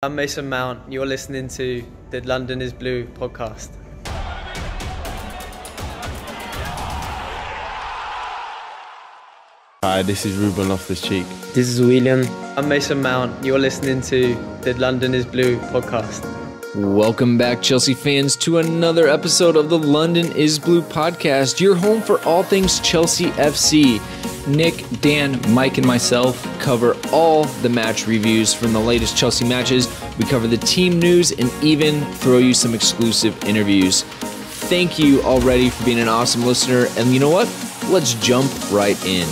I'm Mason Mount. You're listening to the London is Blue podcast. Hi, this is Ruben Loftus-Cheek. This is William. I'm Mason Mount. You're listening to the London is Blue podcast. Welcome back, Chelsea fans, to another episode of the London is Blue podcast, your home for all things Chelsea FC. Nick, Dan, Mike, and myself cover all the match reviews from the latest Chelsea matches. We cover the team news and even throw you some exclusive interviews. Thank you already for being an awesome listener. And you know what? Let's jump right in.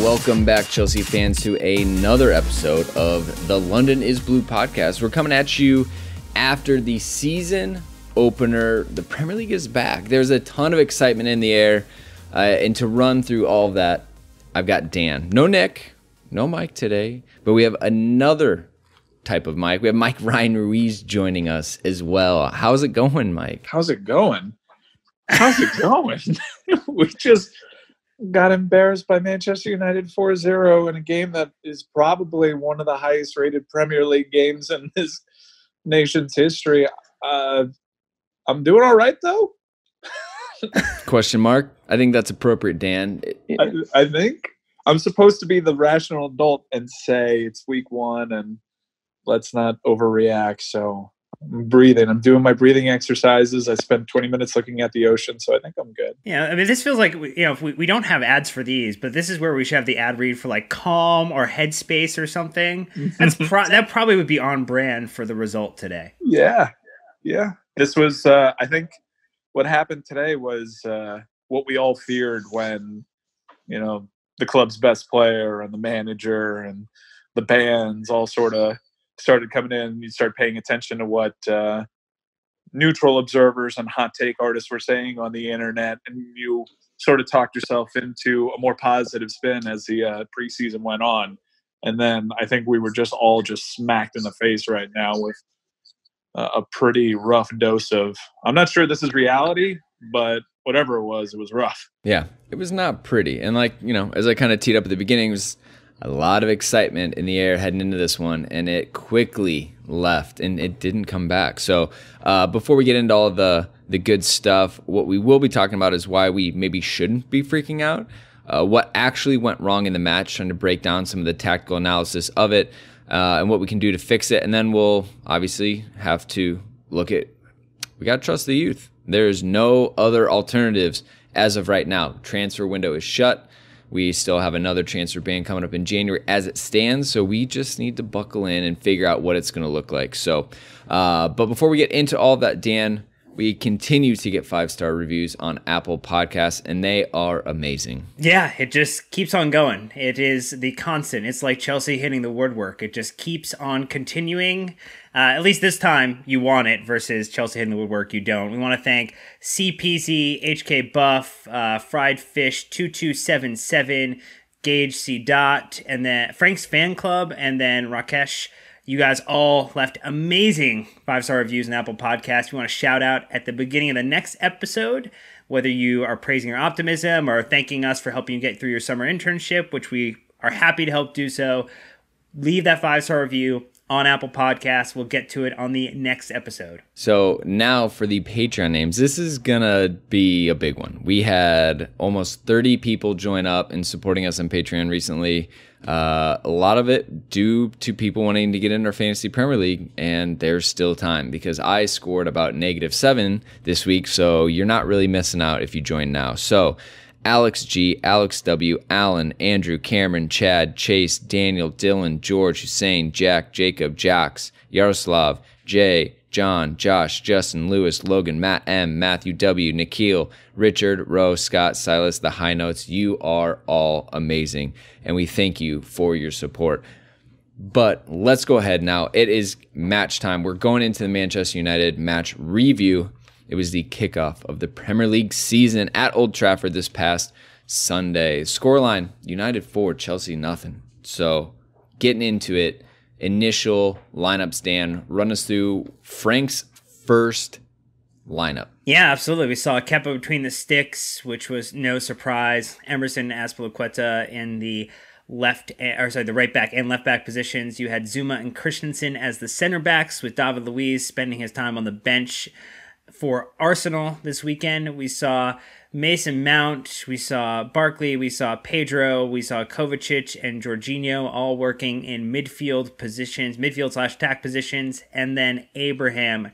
Welcome back, Chelsea fans, to another episode of the London is Blue podcast. We're coming at you after the season opener. The Premier League is back. There's a ton of excitement in the air. And to run through all of that, I've got Dan. No Nick, no Mike today, but we have another type of Mike. We have Mike Ryan Ruiz joining us as well. How's it going, Mike? How's it going? We just got embarrassed by Manchester United 4-0 in a game that is probably one of the highest rated Premier League games in this nation's history. I'm doing all right, though. Question mark. I think that's appropriate, Dan. I think I'm supposed to be the rational adult and say it's week one and let's not overreact. So I'm breathing. I'm doing my breathing exercises. I spent 20 minutes looking at the ocean, so I think I'm good. Yeah, I mean, this feels like, if we don't have ads for these, but this is where we should have the ad read for like Calm or Headspace or something. That probably would be on brand for the result today. Yeah. This was, I think, what happened today was what we all feared when, the club's best player and the manager and the bands all sort of started coming in. You start paying attention to what neutral observers and hot take artists were saying on the internet, and you sort of talked yourself into a more positive spin as the preseason went on. And then I think we were just all smacked in the face right now with a pretty rough dose of, I'm not sure this is reality, but whatever it was rough. Yeah, it was not pretty. And as I kind of teed up at the beginning, it was a lot of excitement in the air heading into this one, and it quickly left, and it didn't come back. So before we get into all of the good stuff, what we will be talking about is why we maybe shouldn't be freaking out, what actually went wrong in the match, trying to break down some of the tactical analysis of it, and what we can do to fix it. And then we'll obviously have to look at, we got to trust the youth. There's no other alternatives as of right now. Transfer window is shut. We still have another transfer ban coming up in January as it stands, so we just need to buckle in and figure out what it's going to look like. So, but before we get into all of that, Dan, we continue to get 5-star reviews on Apple Podcasts, and they are amazing. Yeah, it just keeps on going. It is the constant. It's like Chelsea hitting the woodwork. It just keeps on continuing. At least this time, you want it versus Chelsea hitting the woodwork, you don't. We want to thank CPZ, HK Buff, Fried Fish 2277, Gage C. Dot, and then Frank's Fan Club, and then Rakesh. You guys all left amazing 5-star reviews in Apple Podcasts. We want to shout out at the beginning of the next episode, whether you are praising our optimism or thanking us for helping you get through your summer internship, which we are happy to help do so. Leave that 5-star review on Apple Podcasts. We'll get to it on the next episode. So now for the Patreon names, this is going to be a big one. We had almost 30 people join up and supporting us on Patreon recently. A lot of it due to people wanting to get into our Fantasy Premier League, and there's still time because I scored about -7 this week, so you're not really missing out if you join now. So Alex G, Alex W, Alan, Andrew, Cameron, Chad, Chase, Daniel, Dylan, George, Hussein, Jack, Jacob, Jax, Yaroslav, Jay, John, Josh, Justin, Lewis, Logan, Matt M, Matthew W, Nikhil, Richard, Rose, Scott, Silas, the High Notes. You are all amazing, and we thank you for your support. But let's go ahead now. It is match time. We're going into the Manchester United match review. It was the kickoff of the Premier League season at Old Trafford this past Sunday. Scoreline, United 4, Chelsea nothing. So getting into it, initial lineups, Dan, run us through Frank's first lineup. Yeah, absolutely. We saw Kepa between the sticks, which was no surprise. Emerson, Azpilicueta in the the right back and left back positions. You had Zouma and Christensen as the center backs, with David Luiz spending his time on the bench. For Arsenal this weekend, we saw Mason Mount, we saw Barkley, we saw Pedro, we saw Kovacic and Jorginho all working in midfield positions, midfield/attack positions, and then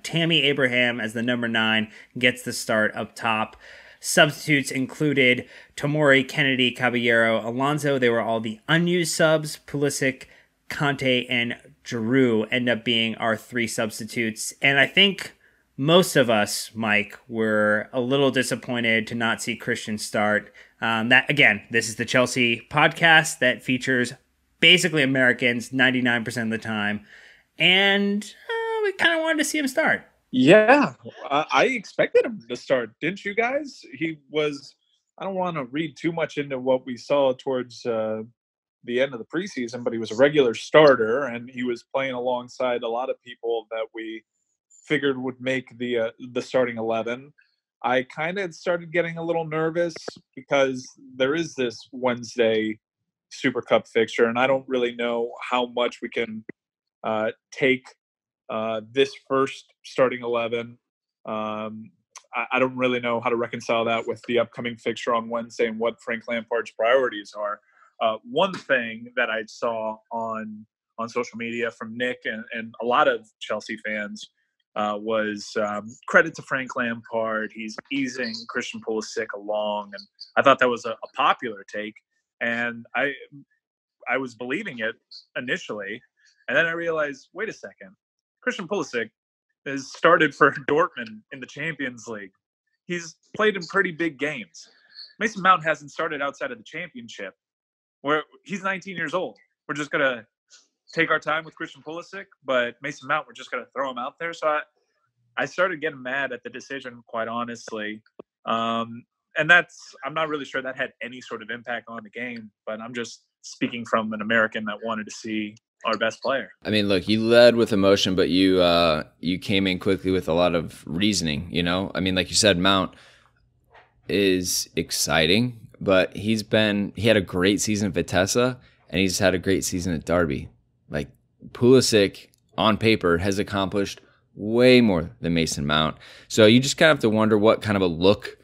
Tammy Abraham as the number 9 gets the start up top. Substitutes included Tomori, Kennedy, Caballero, Alonso. They were all the unused subs. Pulisic, Conte, and Giroud end up being our 3 substitutes. And I think most of us, Mike, were a little disappointed to not see Christian start. This is the Chelsea podcast that features basically Americans 99% of the time. And we kind of wanted to see him start. Yeah, I expected him to start. Didn't you guys? He was, I don't want to read too much into what we saw towards the end of the preseason, but he was a regular starter, and he was playing alongside a lot of people that we figured would make the starting 11. I kind of started getting a little nervous because there is this Wednesday Super Cup fixture, and I don't really know how much we can take this first starting 11. I don't really know how to reconcile that with the upcoming fixture on Wednesday and what Frank Lampard's priorities are. One thing that I saw on social media from Nick and a lot of Chelsea fans was credit to Frank Lampard. He's easing Christian Pulisic along, and I thought that was a popular take, and I was believing it initially, and then I realized, wait a second, Christian Pulisic has started for Dortmund in the Champions League. He's played in pretty big games. Mason Mount hasn't started outside of the Championship, where he's 19 years old. We're just gonna take our time with Christian Pulisic, but Mason Mount, we're just going to throw him out there. So I started getting mad at the decision, quite honestly. And I'm not really sure that had any sort of impact on the game, but I'm just speaking from an American that wanted to see our best player. I mean, look, you led with emotion, but you came in quickly with a lot of reasoning, you know? I mean, like you said, Mount is exciting, but he had a great season at Vitesse, and he's had a great season at Derby. Like, Pulisic, on paper, has accomplished way more than Mason Mount. So you just kind of have to wonder what kind of a look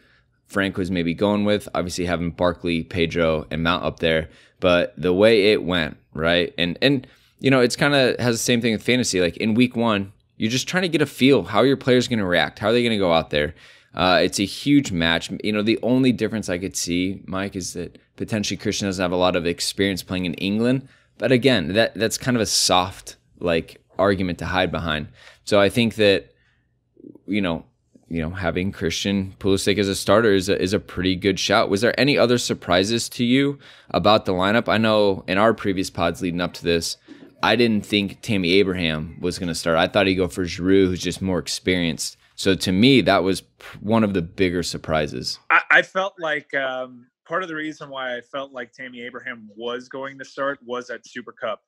Frank was maybe going with. Obviously, having Barkley, Pedro, and Mount up there. But the way it went, right? And you know, it's kind of has the same thing with fantasy. Like, in week 1, you're just trying to get a feel. How are your players going to react? How are they going to go out there? It's a huge match. You know, the only difference I could see, Mike, is that potentially Christian doesn't have a lot of experience playing in England. But again, that's kind of a soft argument to hide behind. So I think that you know having Christian Pulisic as a starter is a pretty good shout. Was there any other surprises to you about the lineup? I know in our previous pods leading up to this, I didn't think Tammy Abraham was going to start. I thought he'd go for Giroud, who's just more experienced. So to me, that was one of the bigger surprises. I felt like part of the reason why I felt like Tammy Abraham was going to start was at Super Cup.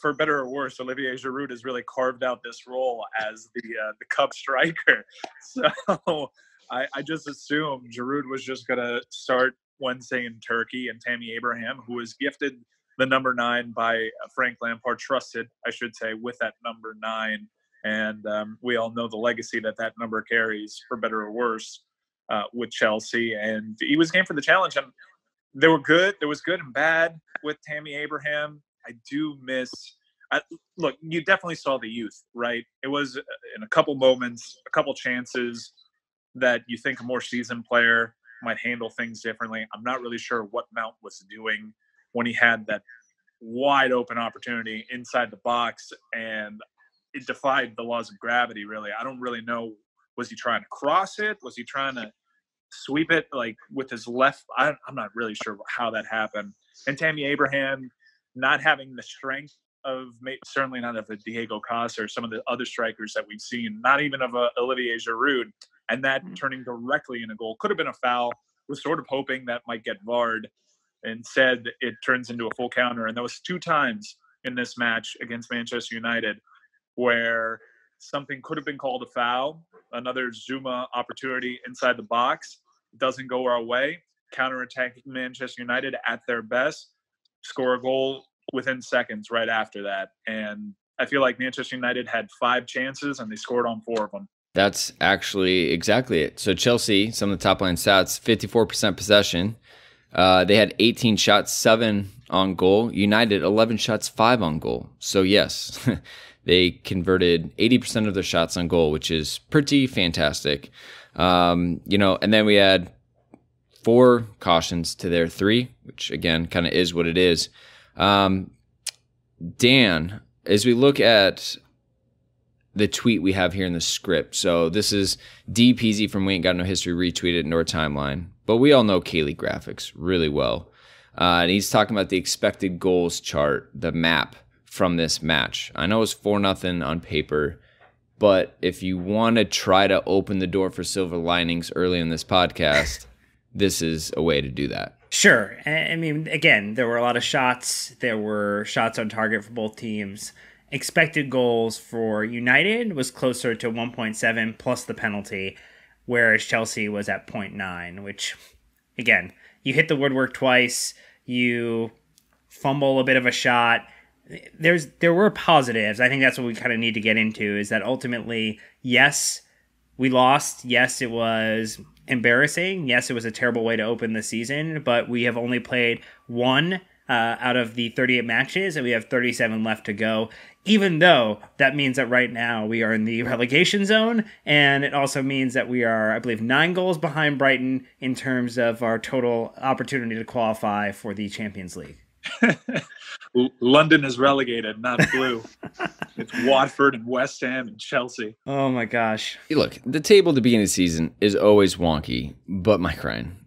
For better or worse, Olivier Giroud has really carved out this role as the Cup striker. So I just assumed Giroud was just going to start Wednesday in Turkey, and Tammy Abraham, who was gifted the number 9 by Frank Lampard, trusted, I should say, with that number 9. And we all know the legacy that number carries, for better or worse, with Chelsea. And he was game for the challenge. And there was good and bad with Tammy Abraham. I do miss look, you definitely saw the youth, right? It was in a couple moments, a couple chances that you think a more seasoned player might handle things differently. I'm not really sure what Mount was doing when he had that wide open opportunity inside the box, and it defied the laws of gravity, really. I don't really know. Was he trying to cross it? Was he trying to sweep it with his left? I'm not really sure how that happened. And Tammy Abraham not having the strength of, certainly not of a Diego Costa or some of the other strikers that we've seen, not even of Olivier Giroud, and that turning directly in a goal. Could have been a foul. Was sort of hoping that might get VAR'd. Instead, it turns into a full counter. And that was 2 times in this match against Manchester United where something could have been called a foul. Another Zouma opportunity inside the box. Doesn't go our way. Counterattacking Manchester United at their best. score a goal within seconds right after that. And I feel like Manchester United had 5 chances and they scored on 4 of them. That's actually exactly it. So Chelsea, some of the top line stats, 54% possession. They had 18 shots, 7 on goal. United, 11 shots, 5 on goal. So yes, they converted 80% of their shots on goal, which is pretty fantastic. And then we had 4 cautions to their 3, which again kind of is what it is. Dan, as we look at the tweet we have here in the script, so this is D Peasy from We Ain't Got No History retweeted into our timeline, but we all know Kaylee graphics really well. And he's talking about the expected goals chart, the map from this match. I know it's 4-0 on paper, but if you want to try to open the door for silver linings early in this podcast, this is a way to do that. Sure. I mean, again, there were a lot of shots. There were shots on target for both teams. Expected goals for United was closer to 1.7 plus the penalty, whereas Chelsea was at 0.9, which, again, you hit the woodwork twice, you fumble a bit of a shot. There were positives. I think that's what we kind of need to get into, is that ultimately, yes, we lost. Yes, it was embarrassing. Yes, it was a terrible way to open the season, but we have only played 1 out of the 38 matches, and we have 37 left to go, even though that means that right now we are in the relegation zone, and it also means that we are, I believe, 9 goals behind Brighton in terms of our total opportunity to qualify for the Champions League. London is relegated, not blue. It's Watford and West Ham and Chelsea. Oh my gosh. Look, the table at the beginning of the season is always wonky, but Mike Ryan,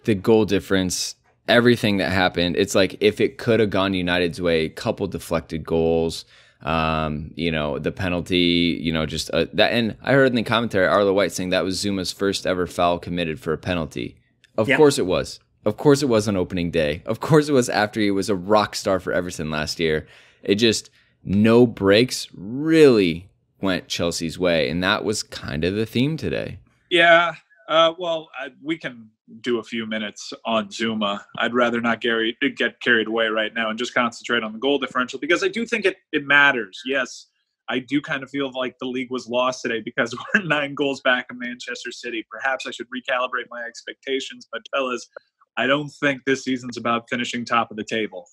the goal difference, everything that happened, it's like if it could have gone United's way, couple deflected goals, the penalty, just that. And I heard in the commentary, Arlo White saying that was Zouma's first ever foul committed for a penalty. Of course it was. Of course it was on opening day. Of course it was after he was a rock star for Everton last year. It just, no breaks really went Chelsea's way. And that was kind of the theme today. Yeah. We can do a few minutes on Zouma. I'd rather not get carried away right now and just concentrate on the goal differential, because I do think it matters. Yes, I do kind of feel like the league was lost today because we're 9 goals back in Manchester City. Perhaps I should recalibrate my expectations, but fellas, I don't think this season's about finishing top of the table.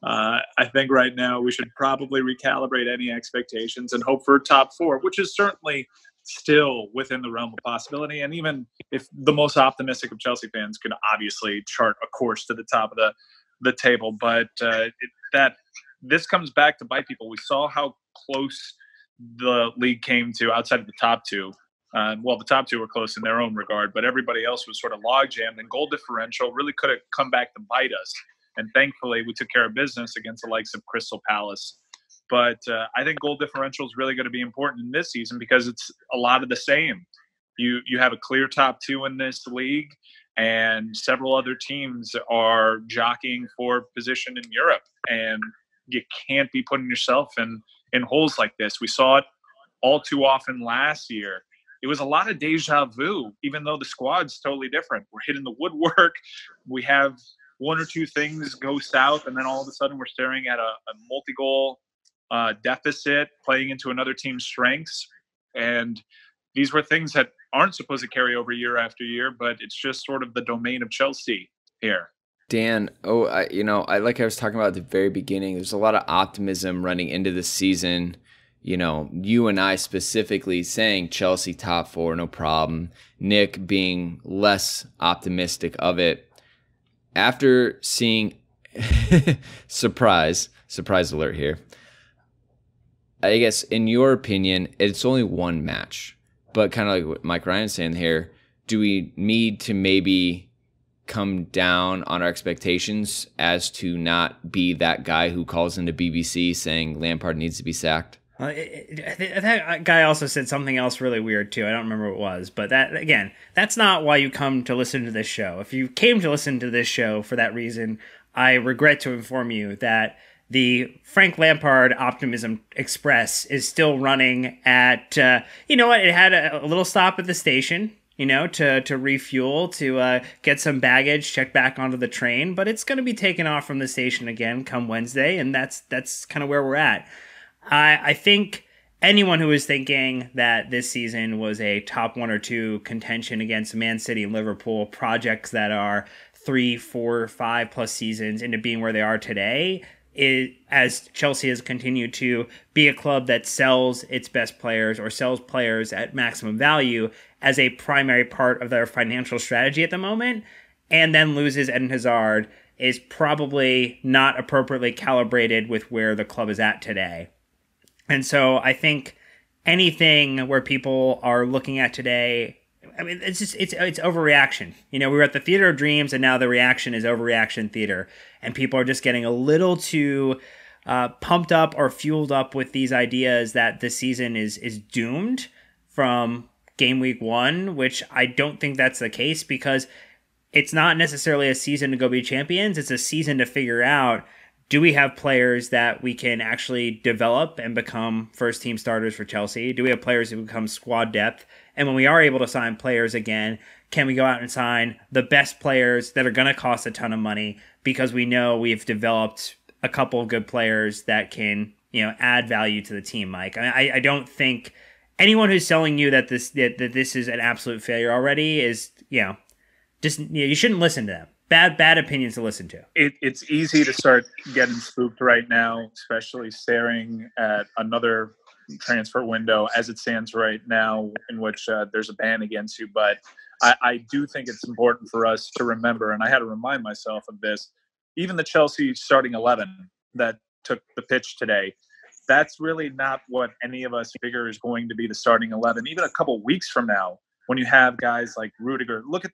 I think right now we should probably recalibrate any expectations and hope for a top 4, which is certainly still within the realm of possibility. And even if the most optimistic of Chelsea fans could obviously chart a course to the top of the table, but this comes back to bite people. We saw how close the league came to outside of the top 2. The top 2 were close in their own regard, but everybody else was sort of log jammed, and goal differential really could have come back to bite us. And thankfully, we took care of business against the likes of Crystal Palace. But I think goal differential is really going to be important in this season because it's a lot of the same. You have a clear top 2 in this league, and several other teams are jockeying for position in Europe. And you can't be putting yourself in holes like this. We saw it all too often last year. It was a lot of deja vu, even though the squad's totally different. We're hitting the woodwork. We have 1 or 2 things go south, and then all of a sudden we're staring at a multi-goal deficit playing into another team's strengths. And these were things that aren't supposed to carry over year after year, but it's just sort of the domain of Chelsea here. Dan, like I was talking about at the very beginning, there's a lot of optimism running into the season. You and I specifically saying Chelsea top 4, no problem. Nick being less optimistic of it. After seeing, surprise alert here. I guess in your opinion, it's only 1 match, but kind of like what Mike Ryan's saying here, do we need to maybe come down on our expectations as to not be that guy who calls into BBC saying Lampard needs to be sacked? That guy also said something else really weird too. I don't remember what it was, but that's not why you come to listen to this show. If you came to listen to this show for that reason, I regret to inform you that the Frank Lampard Optimism Express is still running at, it had a little stop at the station. to refuel, to get some baggage, check back onto the train. But it's going to be taken off from the station again come Wednesday, and that's kind of where we're at. I think anyone who is thinking that this season was a top 1 or 2 contention against Man City and Liverpool, projects that are 3, 4, 5 plus seasons into being where they are today, as Chelsea has continued to be a club that sells its best players or sells players at maximum value as a primary part of their financial strategy at the moment, and then loses Eden Hazard, is probably not appropriately calibrated with where the club is at today. And so I think anything where people are looking at today, I mean, it's overreaction. We were at the theater of dreams, and now the reaction is overreaction theater. And people are just getting a little too pumped up or fueled up with these ideas that the season is doomed from game week 1, which I don't think that's the case, because it's not necessarily a season to go be champions. It's a season to figure out, do we have players that we can actually develop and become first-team starters for Chelsea? Do we have players who become squad depth? And when we are able to sign players again, can we go out and sign the best players that are going to cost a ton of money, because we know we've developed a couple of good players that can, add value to the team, Mike? I don't think anyone who's selling you that this is an absolute failure already is, you shouldn't listen to them. Bad opinions to listen to. It's easy to start getting spooked right now, especially staring at another transfer window as it stands right now, in which there's a ban against you. But I do think it's important for us to remember, and I had to remind myself of this, even the Chelsea starting 11 that took the pitch today, that's really not what any of us figure is going to be the starting 11. Even a couple weeks from now, when you have guys like Rudiger, look,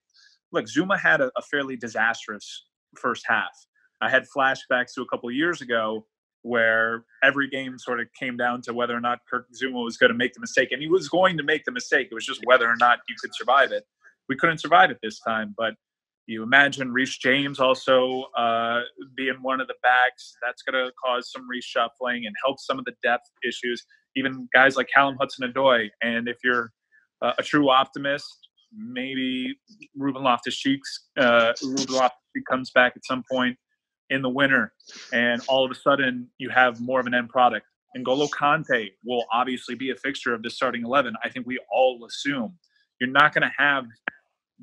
Zouma had a fairly disastrous first half. I had flashbacks to a couple of years ago where every game sort of came down to whether or not Zouma was going to make the mistake. And he was going to make the mistake. It was just whether or not you could survive it. We couldn't survive it this time. But you imagine Reece James also being one of the backs. That's going to cause some reshuffling and help some of the depth issues. Even guys like Callum Hudson-Odoi. And if you're a true optimist, maybe Ruben Loftus-Cheek comes back at some point in the winter, and all of a sudden you have more of an end product. N'Golo Kante will obviously be a fixture of the starting 11. I think we all assume you're not going to have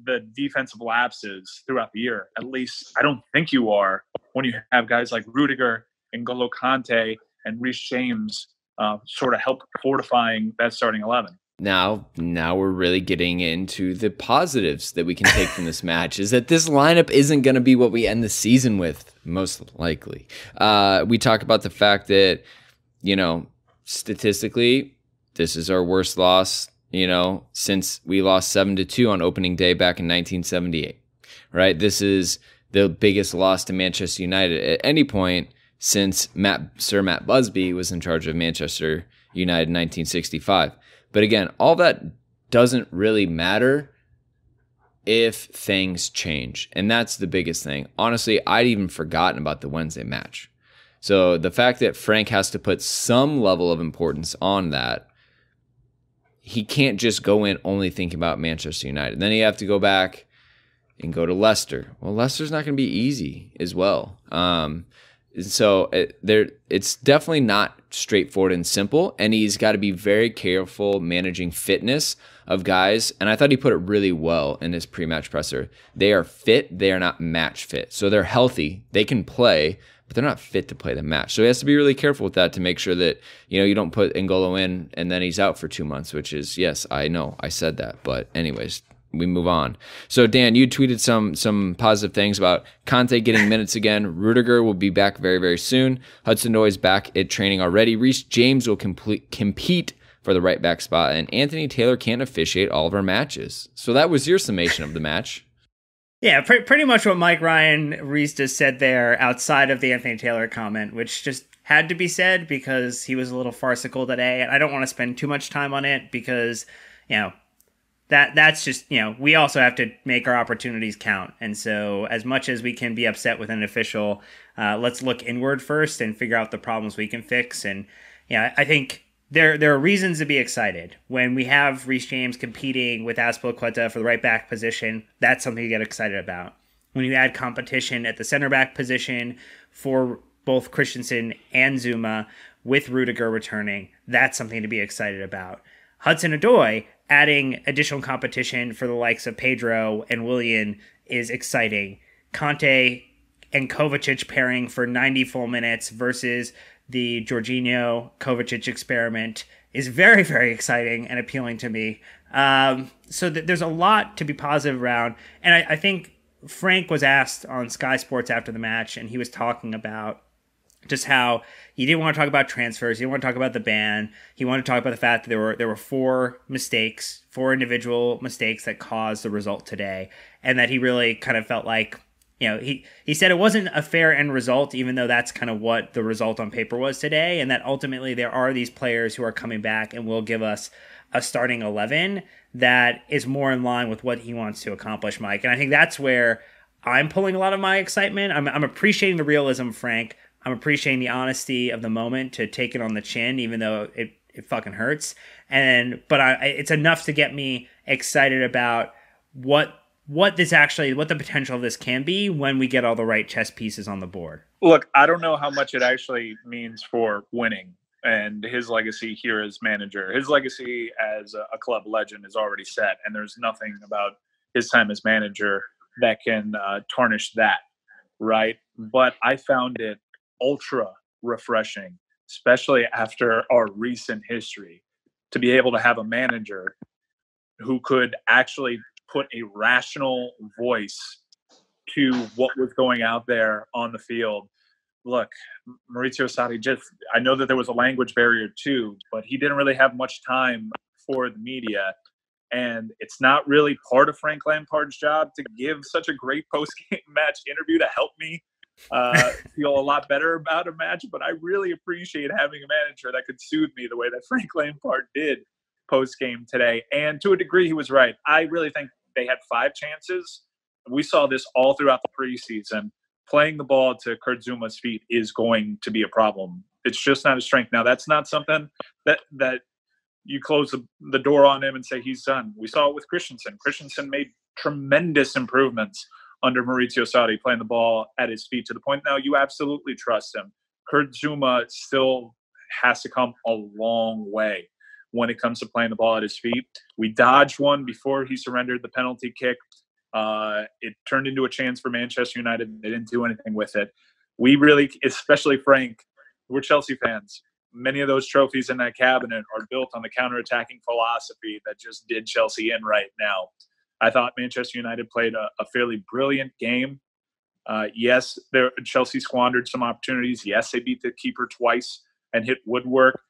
the defensive lapses throughout the year. At least I don't think you are, when you have guys like Rudiger, N'Golo Kante, and Reece James sort of help fortifying that starting 11. Now we're really getting into the positives that we can take from this match, is that this lineup isn't going to be what we end the season with, most likely. We talk about the fact that, statistically, this is our worst loss, since we lost 7-2 on opening day back in 1978, right? This is the biggest loss to Manchester United at any point since Sir Matt Busby was in charge of Manchester United in 1965. But again, all that doesn't really matter if things change. And that's the biggest thing. Honestly, I'd even forgotten about the Wednesday match. So the fact that Frank has to put some level of importance on that, he can't just go in only thinking about Manchester United. Then you have to go back and go to Leicester. Well, Leicester's not going to be easy as well. So it's definitely not straightforward and simple, and he's got to be very careful managing fitness of guys. And I thought he put it really well in his pre-match presser. They are fit, they are not match fit. So they're healthy, they can play, but they're not fit to play the match. So he has to be really careful with that to make sure that, you don't put N'Golo in and then he's out for 2 months, which is, yes, I know, I said that. But anyways, we move on. So Dan, you tweeted some positive things about Kante getting minutes again. Rudiger will be back very, very soon. Hudson-Odoi is back at training already. Reece James will compete for the right back spot, and Anthony Taylor can't officiate all of our matches. So that was your summation of the match. Yeah, pretty much what Mike Ryan Reese just said there, outside of the Anthony Taylor comment, which just had to be said because he was a little farcical today, and I don't want to spend too much time on it because, that's just, we also have to make our opportunities count. And so as much as we can be upset with an official, let's look inward first and figure out the problems we can fix. And, I think there are reasons to be excited when we have Reece James competing with Azpilicueta for the right back position. That's something to get excited about. When you add competition at the center back position for both Christensen and Zouma with Rudiger returning, that's something to be excited about. Hudson-Odoi adding additional competition for the likes of Pedro and Willian is exciting. Conte and Kovacic pairing for 90 full minutes versus the Jorginho-Kovacic experiment is very, very exciting and appealing to me. So there's a lot to be positive around. And I think Frank was asked on Sky Sports after the match, and he was talking about just how he didn't want to talk about transfers. He didn't want to talk about the ban. He wanted to talk about the fact that there were four individual mistakes that caused the result today, and that he really kind of felt like, he said it wasn't a fair end result, even though that's kind of what the result on paper was today, and that ultimately there are these players who are coming back and will give us a starting 11 that is more in line with what he wants to accomplish, Mike. And I think that's where I'm pulling a lot of my excitement. I'm appreciating the realism, Frank. I'm appreciating the honesty of the moment to take it on the chin, even though it fucking hurts. But it's enough to get me excited about what the potential of this can be when we get all the right chess pieces on the board. Look, I don't know how much it actually means for winning and his legacy here as manager. His legacy as a club legend is already set, and there's nothing about his time as manager that can tarnish that, right? But I found it ultra refreshing, especially after our recent history, to be able to have a manager who could actually put a rational voice to what was going out there on the field. Look, Maurizio Sarri I know that there was a language barrier too, but he didn't really have much time for the media. And it's not really part of Frank Lampard's job to give such a great post-game match interview to help me feel a lot better about a match. But I really appreciate having a manager that could soothe me the way that Frank Lampard did post-game today. And to a degree, he was right. I really think they had 5 chances. We saw this all throughout the preseason. Playing the ball to Kurt Zouma's feet is going to be a problem. It's just not a strength. Now, that's not something that you close the door on him and say he's done. We saw it with Christensen. Christensen made tremendous improvements under Maurizio Sarri, playing the ball at his feet to the point now you absolutely trust him. Kurt Zouma still has to come a long way when it comes to playing the ball at his feet. We dodged one before he surrendered the penalty kick. It turned into a chance for Manchester United. They didn't do anything with it. We really, especially Frank, we're Chelsea fans. Many of those trophies in that cabinet are built on the counter-attacking philosophy that just did Chelsea in right now. I thought Manchester United played a fairly brilliant game. Yes, Chelsea squandered some opportunities. Yes, they beat the keeper twice and hit woodwork.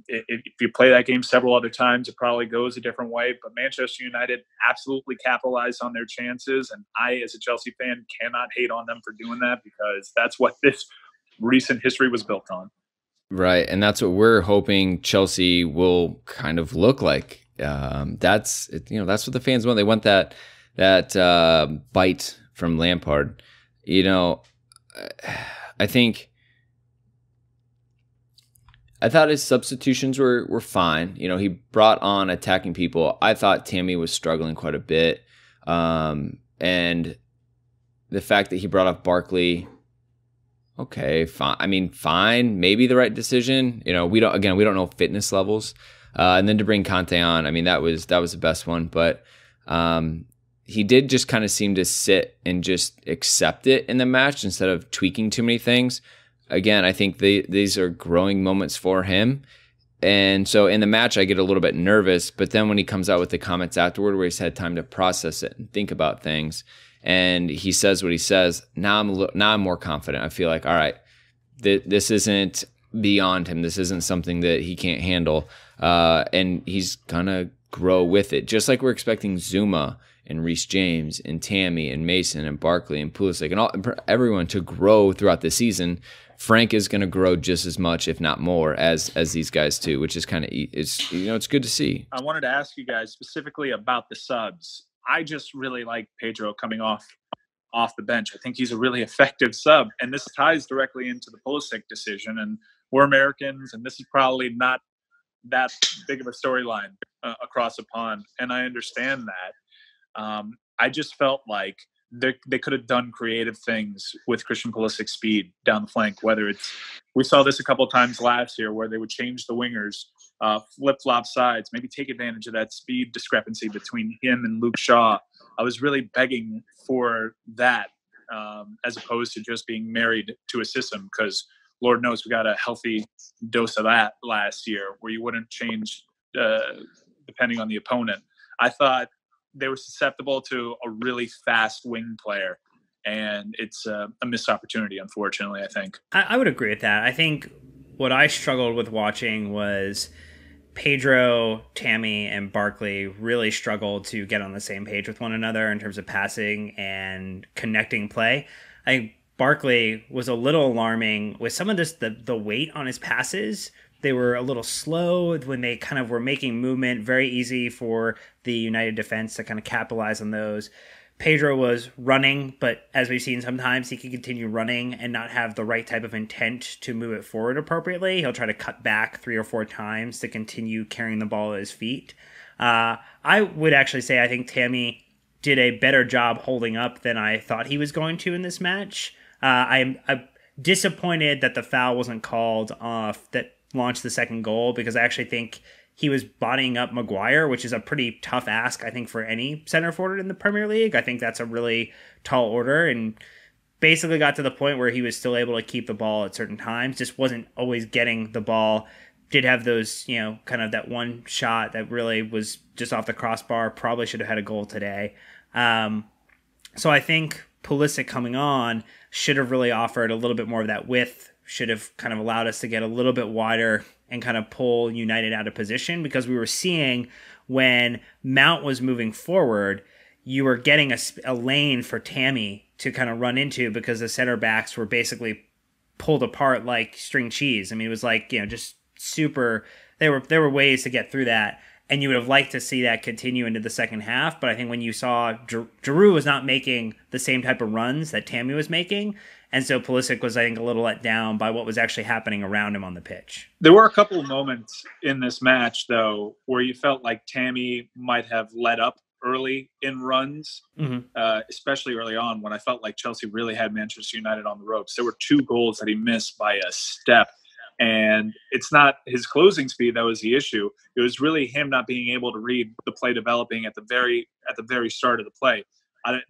If you play that game several other times, it probably goes a different way. But Manchester United absolutely capitalized on their chances. And I, as a Chelsea fan, cannot hate on them for doing that because that's what this recent history was built on. Right. And that's what we're hoping Chelsea will kind of look like. That's what the fans want. They want that bite from Lampard. I thought his substitutions were fine. He brought on attacking people. I thought Tammy was struggling quite a bit. And the fact that he brought up Barkley, okay, fine. Fine. Maybe the right decision. We don't know fitness levels. And then to bring Conte on, that was the best one. But he did just kind of seem to sit and just accept it in the match instead of tweaking too many things. Again, I think these are growing moments for him. And so in the match, I get a little bit nervous. But then when he comes out with the comments afterward where he's had time to process it and think about things, and he says what he says, now I'm more confident. I feel like, all right, this isn't beyond him. This isn't something that he can't handle. And he's going to grow with it. Just like we're expecting Zouma and Reece James and Tammy and Mason and Barkley and Pulisic and everyone to grow throughout the season. Frank is going to grow just as much, if not more, as these guys too, which is kind of it's good to see. I wanted to ask you guys specifically about the subs. I just really like Pedro coming off the bench. I think he's a really effective sub, and this ties directly into the Pulisic decision. And we're Americans, and this is probably not that big of a storyline across a pond, and I understand that. I just felt like they could have done creative things with Christian Pulisic's speed down the flank. Whether it's, we saw this a couple of times last year where they would change the wingers, flip-flop sides, maybe take advantage of that speed discrepancy between him and Luke Shaw. I was really begging for that, as opposed to just being married to a system, because Lord knows we got a healthy dose of that last year where you wouldn't change depending on the opponent. I thought they were susceptible to a really fast wing player, and it's a missed opportunity, unfortunately, I think. I would agree with that. I think what I struggled with watching was Pedro, Tammy, and Barkley really struggled to get on the same page with one another in terms of passing and connecting play. I think Barkley was a little alarming with some of this, the weight on his passes. They were a little slow when they kind of were making movement, very easy for the United defense to kind of capitalize on those. Pedro was running, but as we've seen, sometimes he can continue running and not have the right type of intent to move it forward appropriately. He'll try to cut back 3 or 4 times to continue carrying the ball at his feet. I would actually say I think Tammy did a better job holding up than I thought he was going to in this match. I'm disappointed that the foul wasn't called off that launched the second goal, because I actually think he was bodying up Maguire, which is a pretty tough ask, I think, for any center forward in the Premier League. I think that's a really tall order, and basically got to the point where he was still able to keep the ball at certain times, just wasn't always getting the ball. Did have those, kind of that one shot that really was just off the crossbar, probably should have had a goal today. So I think Pulisic coming on should have really offered a little bit more of that width, should have kind of allowed us to get a little bit wider and kind of pull United out of position, because we were seeing when Mount was moving forward, you were getting a lane for Tammy to kind of run into, because the center backs were basically pulled apart like string cheese. I mean, it was like, just super, there were ways to get through that. And you would have liked to see that continue into the second half. But I think when you saw Giroud was not making the same type of runs that Tammy was making. And so Pulisic was, I think, a little let down by what was actually happening around him on the pitch. There were a couple of moments in this match, though, where you felt like Tammy might have let up early in runs, especially early on, when I felt like Chelsea really had Manchester United on the ropes. There were 2 goals that he missed by a step. And it's not his closing speed that was the issue. It was really him not being able to read the play developing at the very start of the play.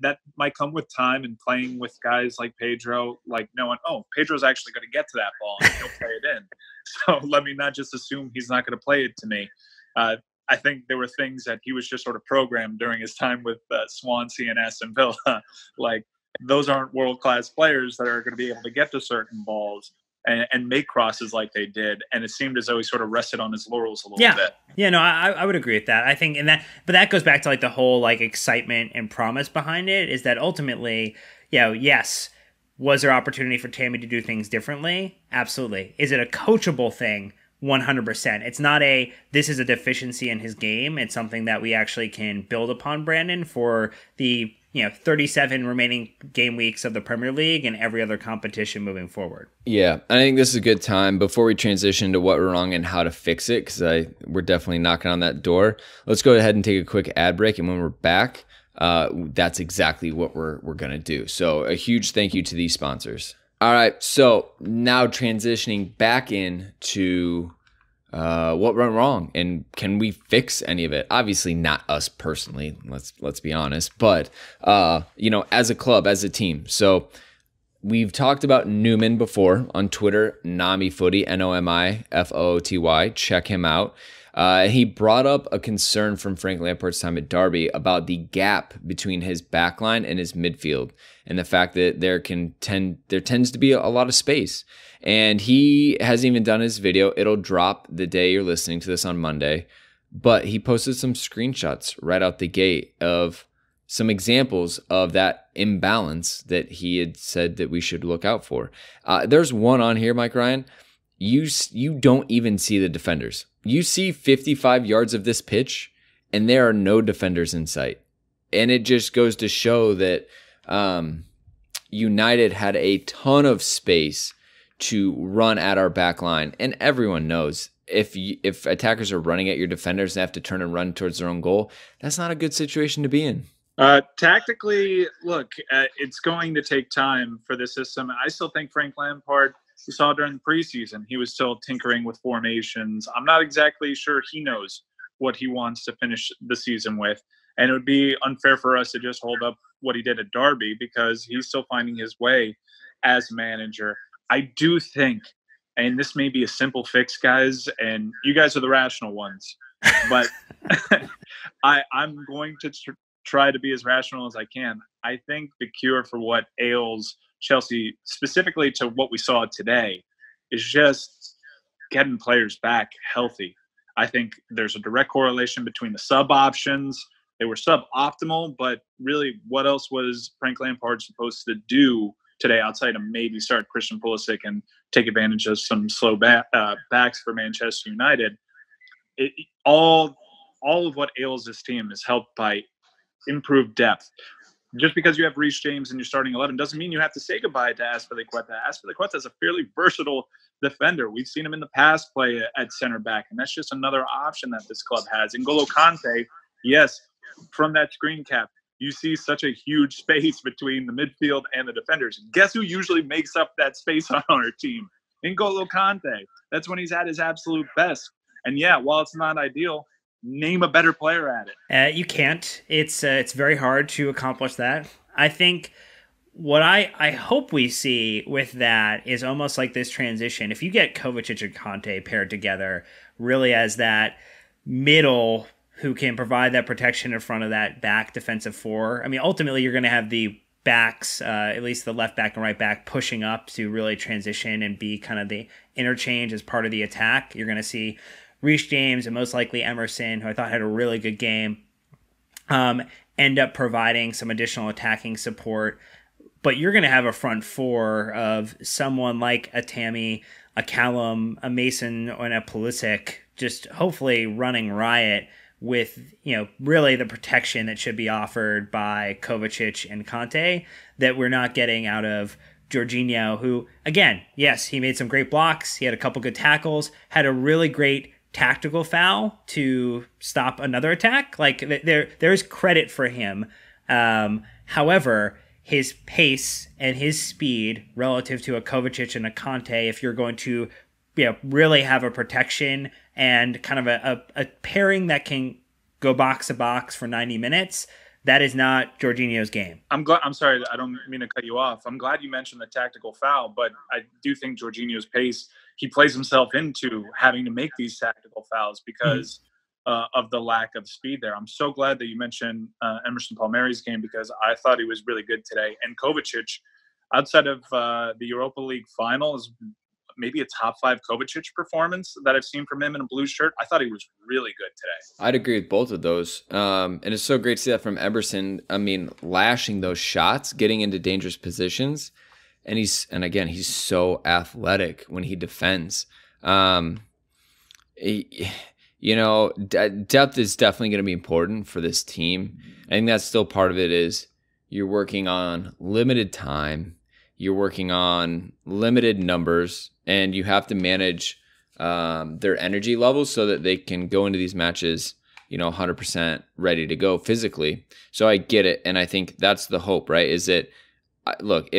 That might come with time and playing with guys like Pedro, like knowing, Pedro's actually going to get to that ball and he'll play it in. So let me not just assume he's not going to play it to me. I think there were things that he was just sort of programmed during his time with Swansea and Aston Villa. Like, those aren't world-class players that are going to be able to get to certain balls and make crosses like they did, and it seemed as though he sort of rested on his laurels a little bit. Yeah, no, I would agree with that. I think, but that goes back to like the whole like excitement and promise behind it, is that ultimately, yes, was there opportunity for Tammy to do things differently? Absolutely. Is it a coachable thing? 100%. It's not this is a deficiency in his game. It's something that we actually can build upon, Brandon, for the 37 remaining game weeks of the Premier League and every other competition moving forward. Yeah, I think this is a good time before we transition to what went wrong and how to fix it, because we're definitely knocking on that door. Let's go ahead and take a quick ad break, and when we're back, that's exactly what we're going to do. So a huge thank you to these sponsors. All right, so now transitioning back into what went wrong and can we fix any of it? Obviously not us personally, let's be honest, but as a club, as a team. So we've talked about Newman before on Twitter, Nami Footy, Nomifooty. Check him out. He brought up a concern from Frank Lampard's time at Derby about the gap between his backline and his midfield, and the fact that there tends to be a lot of space. And he hasn't even done his video. It'll drop the day you're listening to this on Monday. But he posted some screenshots right out the gate of some examples of that imbalance that he had said that we should look out for. There's one on here, Mike Ryan. You don't even see the defenders. You see 55 yards of this pitch, and there are no defenders in sight. And it just goes to show that United had a ton of space to run at our back line. And everyone knows if attackers are running at your defenders and have to turn and run towards their own goal, that's not a good situation to be in. Tactically, look, it's going to take time for the system. I still think Frank Lampard, we saw during the preseason, he was still tinkering with formations. I'm not exactly sure he knows what he wants to finish the season with. And it would be unfair for us to just hold up what he did at Derby because he's still finding his way as manager. I do think, and this may be a simple fix, guys, and you guys are the rational ones, but I'm going to try to be as rational as I can. I think the cure for what ails Chelsea, specifically to what we saw today, is just getting players back healthy. I think there's a direct correlation between the sub options. They were suboptimal, but really, what else was Frank Lampard supposed to do today outside of maybe start Christian Pulisic and take advantage of some slow backs for Manchester United? All of what ails this team is helped by improved depth. Just because you have Reece James in your starting 11 doesn't mean you have to say goodbye to Azpilicueta. Azpilicueta is a fairly versatile defender. We've seen him in the past play at center back, and that's just another option that this club has. N'Golo Kante, yes, from that screen cap, you see such a huge space between the midfield and the defenders. Guess who usually makes up that space on our team? N'Golo Kante. That's when he's at his absolute best. And yeah, while it's not ideal, name a better player at it. You can't. It's very hard to accomplish that. I think what I hope we see with that is almost like this transition. If you get Kovacic and Conte paired together, really as that middle who can provide that protection in front of that back defensive four. I mean, ultimately, you're going to have the backs, at least the left back and right back, pushing up to really transition and be kind of the interchange as part of the attack. You're going to see Reece James and most likely Emerson, who I thought had a really good game, end up providing some additional attacking support. But you're going to have a front four of someone like a Tammy, a Callum, a Mason, and a Pulisic, just hopefully running riot with, really the protection that should be offered by Kovacic and Conte that we're not getting out of Jorginho, who, again, yes, he made some great blocks. He had a couple good tackles, had a really great tactical foul to stop another attack. Like there's credit for him. However, his pace and his speed relative to a Kovacic and a Conte, if you're going to really have a protection and kind of a pairing that can go box to box for 90 minutes, that is not Jorginho's game. I'm sorry, I don't mean to cut you off. I'm glad you mentioned the tactical foul, but I do think Jorginho's pace, he plays himself into having to make these tactical fouls because of the lack of speed there. I'm so glad that you mentioned Emerson Palmieri's game because I thought he was really good today. And Kovacic, outside of the Europa League final, is maybe a top 5 Kovacic performance that I've seen from him in a blue shirt. I thought he was really good today. I'd agree with both of those. And it's so great to see that from Emerson. I mean, lashing those shots, getting into dangerous positions. And he's so athletic when he defends. Depth is definitely going to be important for this team. I think that's still part of it is you're working on limited time. You're working on limited numbers, and you have to manage their energy levels so that they can go into these matches, 100% ready to go physically. So I get it, and I think that's the hope, right? Is that, look,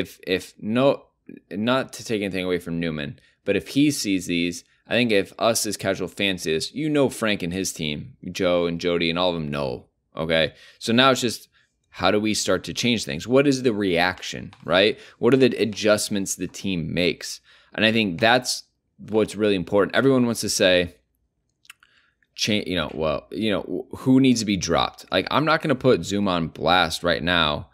not to take anything away from Newman, but if he sees these, I think if us as casual fans is, Frank and his team, Joe and Jody and all of them know, okay? So now it's just, how do we start to change things? What is the reaction, right? What are the adjustments the team makes? And I think that's what's really important. Everyone wants to say, who needs to be dropped? Like, I'm not going to put Zouma on blast right now.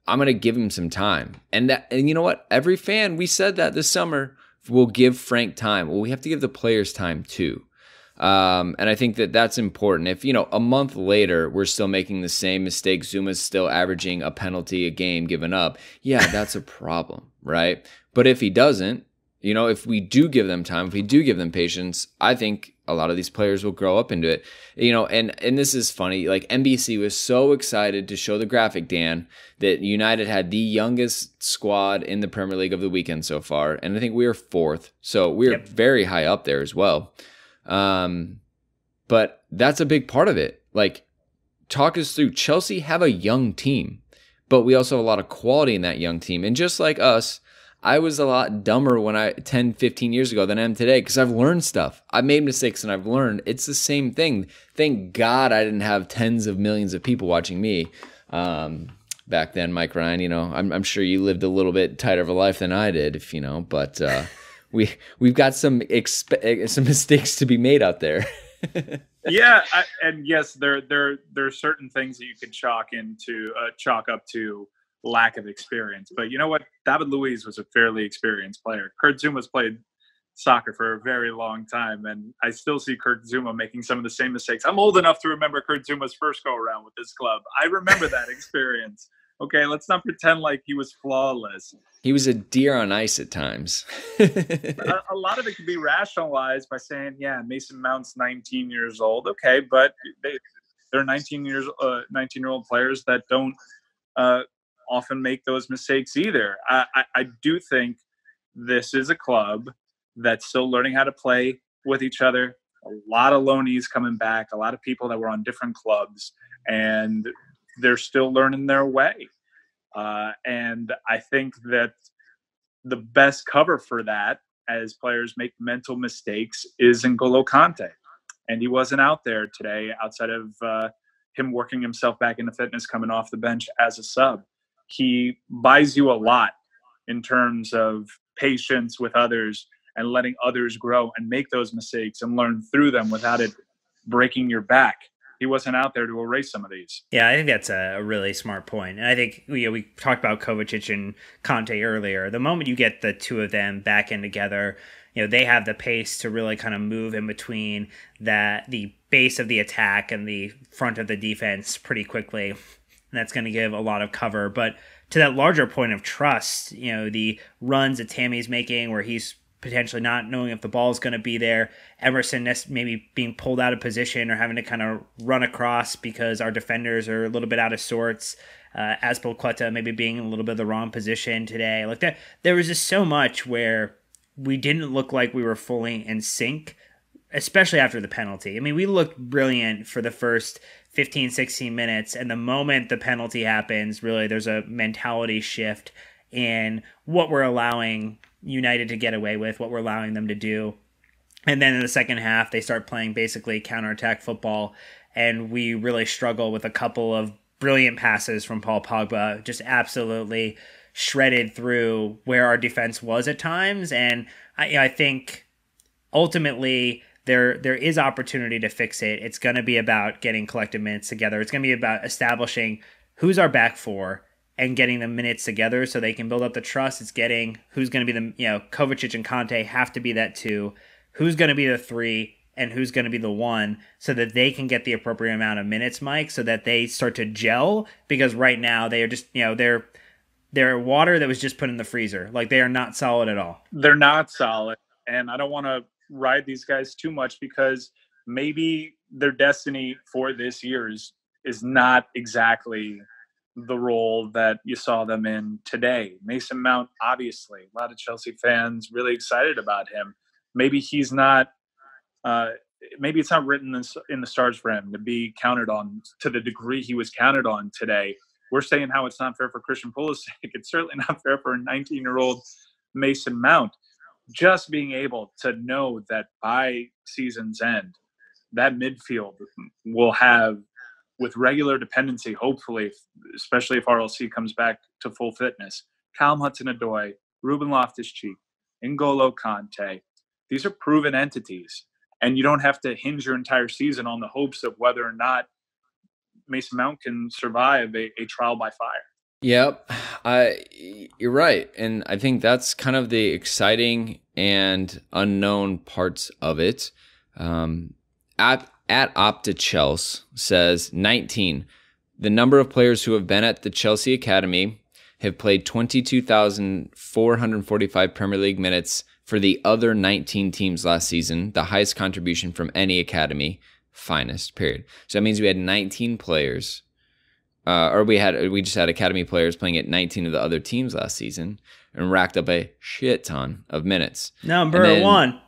I'm going to give him some time. And you know what? Every fan, we said that this summer, will give Frank time. Well, we have to give the players time too. And I think that that's important. If, a month later, we're still making the same mistake, Zuma's still averaging a penalty a game given up, yeah, that's a problem, right? But if he doesn't, if we do give them time, if we do give them patience, I think a lot of these players will grow up into it. And this is funny. Like, NBC was so excited to show the graphic, Dan, that United had the youngest squad in the Premier League of the weekend so far. And I think we are 4th. So we're very high up there as well. But that's a big part of it. Like, talk us through. Chelsea have a young team, but we also have a lot of quality in that young team. And just like us, I was a lot dumber 10, 15 years ago than I am today, because I've learned stuff. I've made mistakes and I've learned. It's the same thing. Thank God I didn't have tens of millions of people watching me back then, Mike Ryan. I'm sure you lived a little bit tighter of a life than I did, but we've got some mistakes to be made out there. Yeah, and yes, there are certain things that you could chalk up to lack of experience. But you know what? David Luiz was a fairly experienced player. Kurt Zouma's played soccer for a very long time, and I still see Kurt Zouma making some of the same mistakes. I'm old enough to remember Kurt Zouma's first go-around with this club. I remember that experience. Okay, let's not pretend like he was flawless. He was a deer on ice at times. A lot of it can be rationalized by saying, yeah, Mason Mount's 19 years old. Okay, but they're 19-year-old players that don't often make those mistakes either. I do think this is a club that's still learning how to play with each other. A lot of loanees coming back, a lot of people that were on different clubs, and they're still learning their way. And I think that the best cover for that, as players make mental mistakes, is N'Golo Kante. And he wasn't out there today outside of him working himself back into fitness, coming off the bench as a sub. He buys you a lot in terms of patience with others and letting others grow and make those mistakes and learn through them without it breaking your back. He wasn't out there to erase some of these. Yeah, I think that's a really smart point. And I think we talked about Kovacic and Conte earlier. The moment you get the two of them back in together, they have the pace to really kind of move in between the base of the attack and the front of the defense pretty quickly. And that's going to give a lot of cover. But to that larger point of trust, the runs that Tammy's making where he's potentially not knowing if the ball is going to be there, Emerson maybe being pulled out of position or having to kind of run across because our defenders are a little bit out of sorts, Azpilicueta maybe being in a little bit of the wrong position today. Like that, there was just so much where we didn't look like we were fully in sync, especially after the penalty. I mean, we looked brilliant for the first 15, 16 minutes, and the moment the penalty happens, really there's a mentality shift in what we're allowing United to get away with, what we're allowing them to do. And then in the second half, they start playing basically counterattack football, and we really struggle with a couple of brilliant passes from Paul Pogba, just absolutely shredded through where our defense was at times. And I think ultimately there is opportunity to fix it. It's going to be about getting collective minutes together. It's going to be about establishing who's our back four and getting the minutes together so they can build up the trust. It's getting who's going to be Kovacic and Conte have to be that 2, who's going to be the 3, and who's going to be the 1, so that they can get the appropriate amount of minutes, Mike, so that they start to gel. Because right now they are just, they're water that was just put in the freezer. Like, they are not solid at all. They're not solid. And I don't want to ride these guys too much, because maybe their destiny for this year is not exactly the role that you saw them in today. Mason Mount, obviously, a lot of Chelsea fans really excited about him. Maybe he's not, maybe it's not written in the stars for him to be counted on to the degree he was counted on today. We're saying how it's not fair for Christian Pulisic. It's certainly not fair for a 19-year-old Mason Mount. Just being able to know that by season's end, that midfield will have, with regular dependency, hopefully, especially if RLC comes back to full fitness, Callum Hudson-Odoi, Ruben Loftus-Cheek, N'Golo Kante. These are proven entities, and you don't have to hinge your entire season on the hopes of whether or not Mason Mount can survive a trial by fire. Yep, you're right. And I think that's kind of the exciting and unknown parts of it. At Opta Chelsea says 19. The number of players who have been at the Chelsea Academy have played 22,445 Premier League minutes for the other 19 teams last season, the highest contribution from any academy, finest, period. So that means we had 19 players, we just had academy players playing at 19 of the other teams last season and racked up a shit ton of minutes. Number one.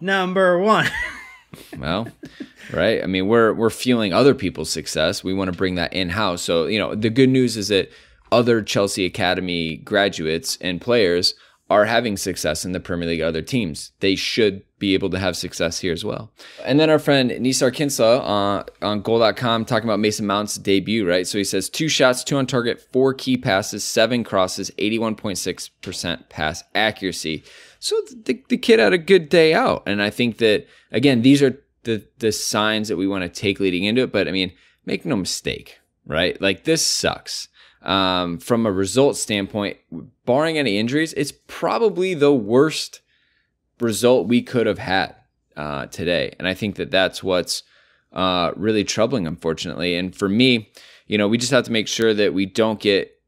Well, right. I mean, we're fueling other people's success. We want to bring that in-house. So, the good news is that other Chelsea Academy graduates and players are having success in the Premier League, other teams. They should be able to have success here as well. And then our friend Nisar Kinsella on goal.com talking about Mason Mount's debut, right? So he says 2 shots, 2 on target, 4 key passes, 7 crosses, 81.6% pass accuracy. So the kid had a good day out. And I think that, again, these are the signs that we want to take leading into it. But I mean, make no mistake, right? Like, this sucks. From a result standpoint, barring any injuries, it's probably the worst result we could have had today. And I think that that's what's really troubling, unfortunately. And for me, we just have to make sure that we don't get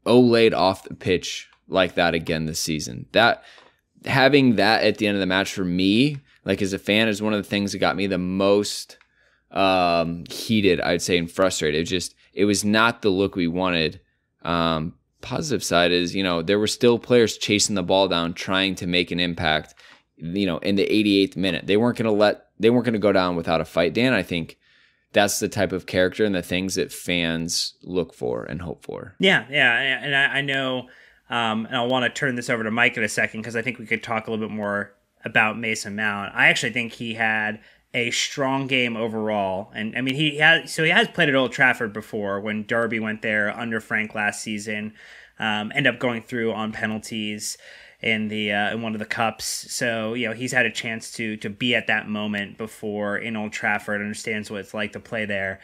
Olayed off the pitch like that again this season. That having that at the end of the match for me, like as a fan, is one of the things that got me the most heated, I'd say, and frustrated. It was not the look we wanted. Positive side is, there were still players chasing the ball down, trying to make an impact, in the 88th minute. They weren't going to go down without a fight. Dan, I think that's the type of character and the things that fans look for and hope for. Yeah. And I know, and I want to turn this over to Mike in a second, because I think we could talk a little bit more about Mason Mount. I actually think he had a strong game overall. And I mean, he has played at Old Trafford before when Derby went there under Frank last season, end up going through on penalties in in one of the cups. So, he's had a chance to be at that moment before in Old Trafford, understands what it's like to play there.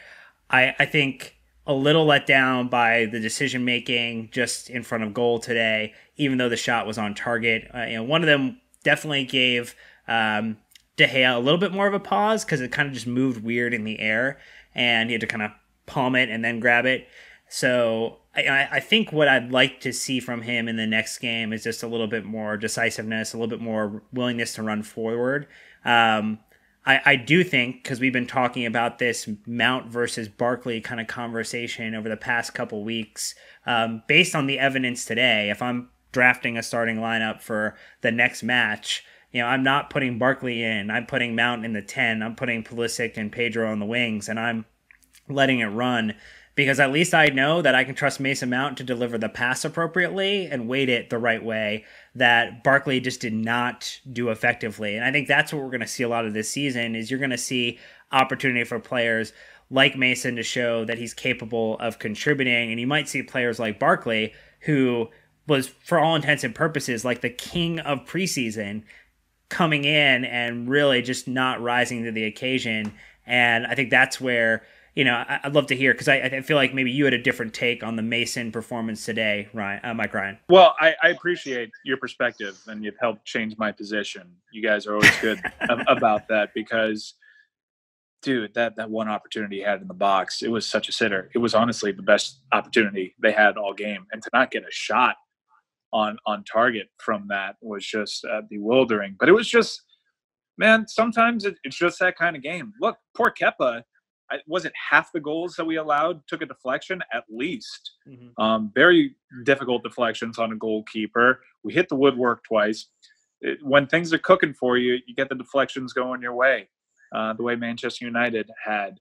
I think a little let down by the decision making just in front of goal today, even though the shot was on target. One of them definitely gave De Gea a little bit more of a pause, because it kind of just moved weird in the air and he had to kind of palm it and then grab it. So I think what I'd like to see from him in the next game is just a little bit more decisiveness, a little bit more willingness to run forward. I do think, because we've been talking about this Mount versus Barkley kind of conversation over the past couple weeks, based on the evidence today, if I'm drafting a starting lineup for the next match, I'm not putting Barkley in. I'm putting Mount in the 10. I'm putting Pulisic and Pedro on the wings, and I'm letting it run, because at least I know that I can trust Mason Mount to deliver the pass appropriately and weight it the right way that Barkley just did not do effectively. And I think that's what we're going to see a lot of this season, is you're going to see opportunity for players like Mason to show that he's capable of contributing. And you might see players like Barkley, who was, for all intents and purposes, like the king of preseason, coming in and really just not rising to the occasion. And I think that's where, I'd love to hear, because I feel like maybe you had a different take on the Mason performance today, Mike Ryan. Well, I appreciate your perspective, and you've helped change my position. You guys are always good about that, because, dude, that one opportunity he had in the box, it was such a sitter. It was honestly the best opportunity they had all game. And to not get a shot on target from that was just bewildering. But it was just, man, sometimes it's just that kind of game. Look, poor Kepa, was it half the goals that we allowed took a deflection at least? Mm-hmm. Very difficult deflections on a goalkeeper. We hit the woodwork twice. When things are cooking for you, you get the deflections going your way, the way Manchester United had.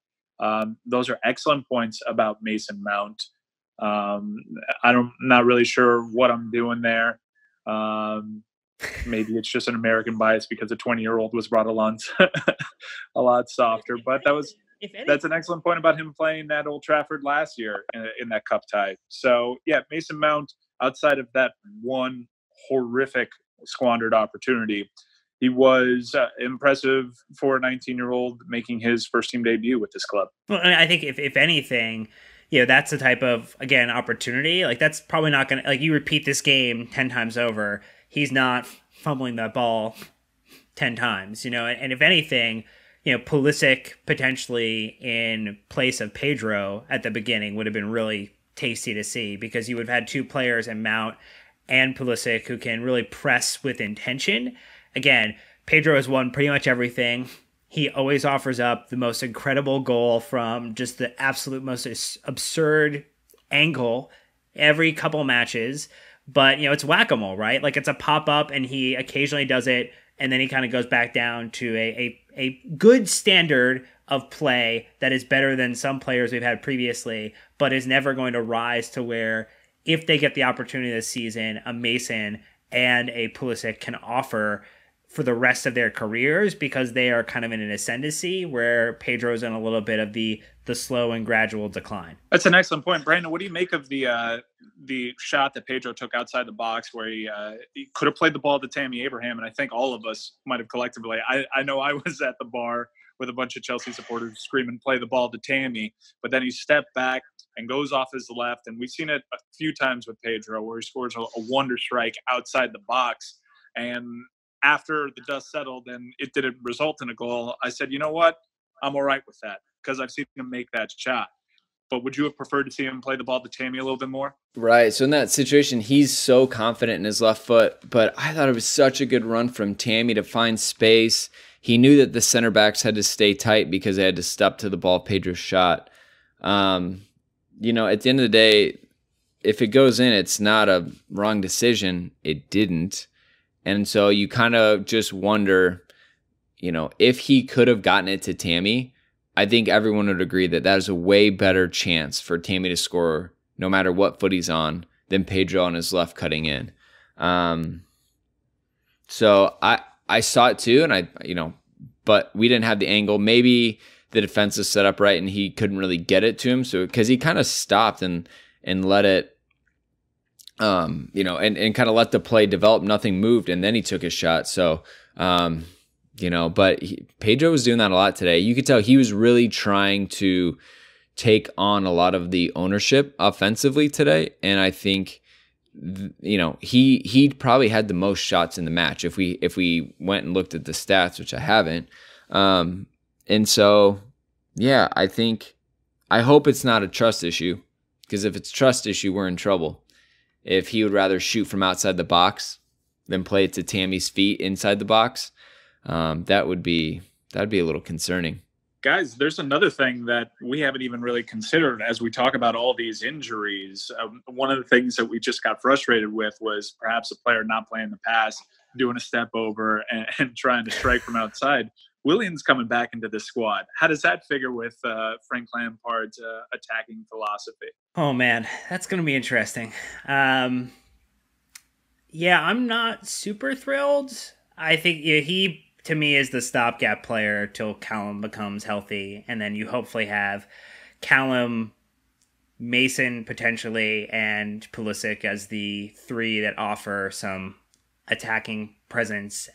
Those are excellent points about Mason Mount. I'm not really sure what I'm doing there. Maybe it's just an American bias because a 20-year-old was brought along a lot softer. But that's an excellent point about him playing at Old Trafford last year in that cup tie. So, yeah, Mason Mount, outside of that one horrific squandered opportunity, he was impressive for a 19-year-old making his first team debut with this club. Well, and I think if anything, that's the type of, again, opportunity. Like, that's probably not going to, like, you repeat this game 10 times over, he's not fumbling that ball 10 times, and if anything, Pulisic potentially in place of Pedro at the beginning would have been really tasty to see, because you would have had two players in Mount and Pulisic who can really press with intention. again, Pedro has won pretty much everything. He always offers up the most incredible goal from just the absolute most absurd angle every couple matches. But, it's whack-a-mole, right? Like, it's a pop-up, and he occasionally does it, and then he kind of goes back down to a good standard of play that is better than some players we've had previously, but is never going to rise to where, if they get the opportunity this season, a Mason and a Pulisic can offer for the rest of their careers, because they are kind of in an ascendancy where Pedro's in a little bit of the slow and gradual decline. That's an excellent point. Brandon, what do you make of the shot that Pedro took outside the box where he could have played the ball to Tammy Abraham? And I think all of us might have collectively, I know I was at the bar with a bunch of Chelsea supporters screaming, play the ball to Tammy, but then he stepped back and goes off his left. And we've seen it a few times with Pedro where he scores a wonder strike outside the box. And after the dust settled and it didn't result in a goal, I said, you know what? I'm all right with that because I've seen him make that shot. But would you have preferred to see him play the ball to Tammy a little bit more? Right. So in that situation, he's so confident in his left foot, but I thought it was such a good run from Tammy to find space. He knew that the center backs had to stay tight because they had to step to the ball Pedro's shot. At the end of the day, if it goes in, it's not a wrong decision. It didn't. And so you kind of just wonder, if he could have gotten it to Tammy, I think everyone would agree that is a way better chance for Tammy to score no matter what foot he's on than Pedro on his left cutting in. So I saw it too, and but we didn't have the angle. Maybe the defense is set up right and he couldn't really get it to him. So because he kind of stopped and let it, and kind of let the play develop. Nothing moved, and then he took his shot. So, but Pedro was doing that a lot today. You could tell he was really trying to take on a lot of the ownership offensively today, and I think, he probably had the most shots in the match if we went and looked at the stats, which I haven't. And so, yeah, I hope it's not a trust issue, because if it's a trust issue, we're in trouble. If he would rather shoot from outside the box than play it to Tammy's feet inside the box, that'd be a little concerning. Guys, there's another thing that we haven't even really considered as we talk about all these injuries. One of the things that we just got frustrated with was perhaps a player not playing the pass, doing a step over, and trying to strike from outside. Willian's coming back into the squad. How does that figure with Frank Lampard's attacking philosophy? Oh, man, that's going to be interesting. I'm not super thrilled. I think he, to me, is the stopgap player till Callum becomes healthy. And then you hopefully have Callum, Mason potentially, and Pulisic as the three that offer some attacking presence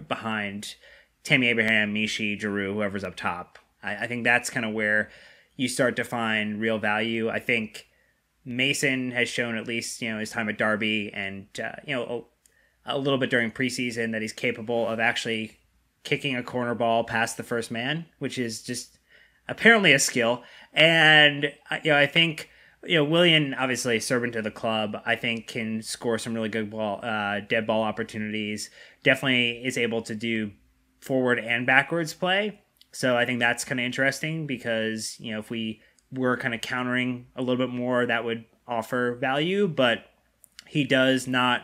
behind Tammy Abraham, Mishi, Giroud, whoever's up top. I think that's kind of where you start to find real value. I think Mason has shown, at least, his time at Derby and, a little bit during preseason, that he's capable of actually kicking a corner ball past the first man, which is just apparently a skill. And, I think, Willian, obviously servant to the club, I think can score some really good dead ball opportunities. Definitely is able to do forward and backwards play. So I think that's kind of interesting because, if we were kind of countering a little bit more, that would offer value, but he does not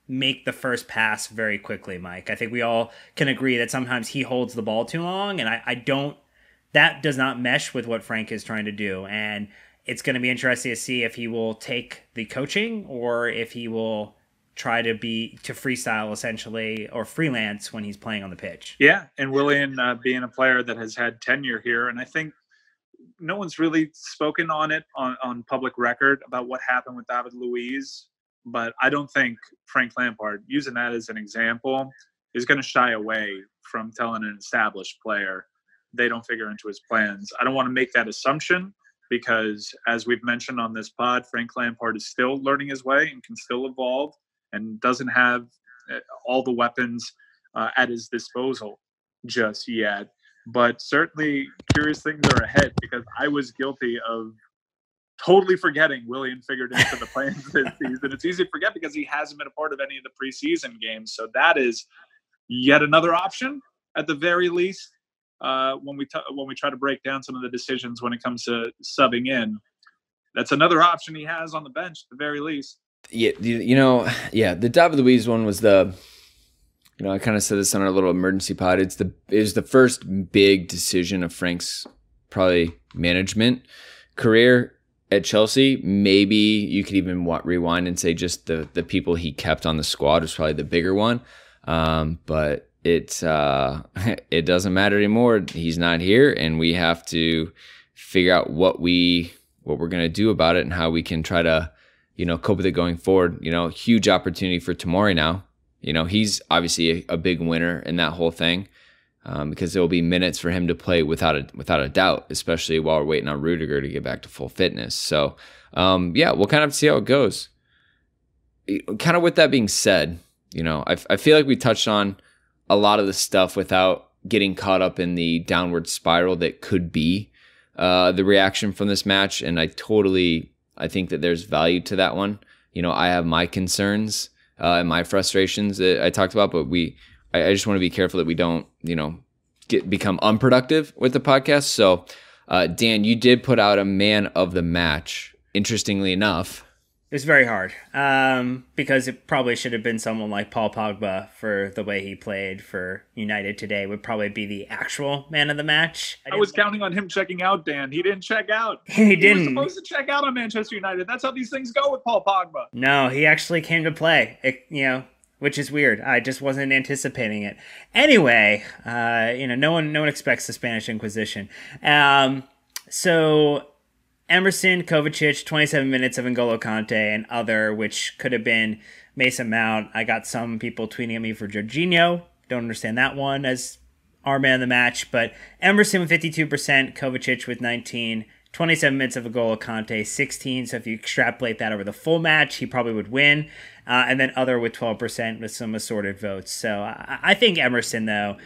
make the first pass very quickly, Mike. I think we all can agree that sometimes he holds the ball too long, and that does not mesh with what Frank is trying to do. And it's going to be interesting to see if he will take the coaching or if he will try to freestyle essentially, or freelance when he's playing on the pitch. Yeah, and Willian being a player that has had tenure here, and I think no one's really spoken on it on public record about what happened with David Luiz, but I don't think Frank Lampard, using that as an example, is going to shy away from telling an established player they don't figure into his plans. I don't want to make that assumption because, as we've mentioned on this pod, Frank Lampard is still learning his way and can still evolve, and doesn't have all the weapons at his disposal just yet. But certainly curious things are ahead, because I was guilty of totally forgetting Willian figured into the plans this season. It's easy to forget because he hasn't been a part of any of the preseason games. So that is yet another option at the very least when we try to break down some of the decisions when it comes to subbing in. That's another option he has on the bench at the very least. Yeah, the David Luiz one was I kind of said this on our little emergency pod. It was the first big decision of Frank's probably management career at Chelsea. Maybe you could even rewind and say just the people he kept on the squad was probably the bigger one. But it doesn't matter anymore. He's not here, and we have to figure out what we're going to do about it and how we can try to, cope with it going forward. Huge opportunity for Tomori now. He's obviously a big winner in that whole thing, because there will be minutes for him to play without a doubt, especially while we're waiting on Rudiger to get back to full fitness. So, we'll kind of see how it goes. Kind of with that being said, I feel like we touched on a lot of the stuff without getting caught up in the downward spiral that could be the reaction from this match. And I think that there's value to that one. I have my concerns and my frustrations that I talked about, but I just want to be careful that we don't, become unproductive with the podcast. So, Dan, you did put out a man of the match. Interestingly enough, it was very hard because it probably should have been someone like Paul Pogba for the way he played for United today. Would probably be the actual man of the match. I was counting on him checking out, Dan. He didn't check out. He didn't. He was supposed to check out on Manchester United. That's how these things go with Paul Pogba. No, he actually came to play. Which is weird. I just wasn't anticipating it. Anyway, no one expects the Spanish Inquisition. So Emerson, Kovacic, 27 minutes of N'Golo Kante and other, which could have been Mason Mount. I got some people tweeting at me for Jorginho. Don't understand that one as our man of the match. But Emerson with 52%, Kovacic with 19%. 27 minutes of N'Golo Kante, 16. So if you extrapolate that over the full match, he probably would win. And then other with 12% with some assorted votes. So I think Emerson, though,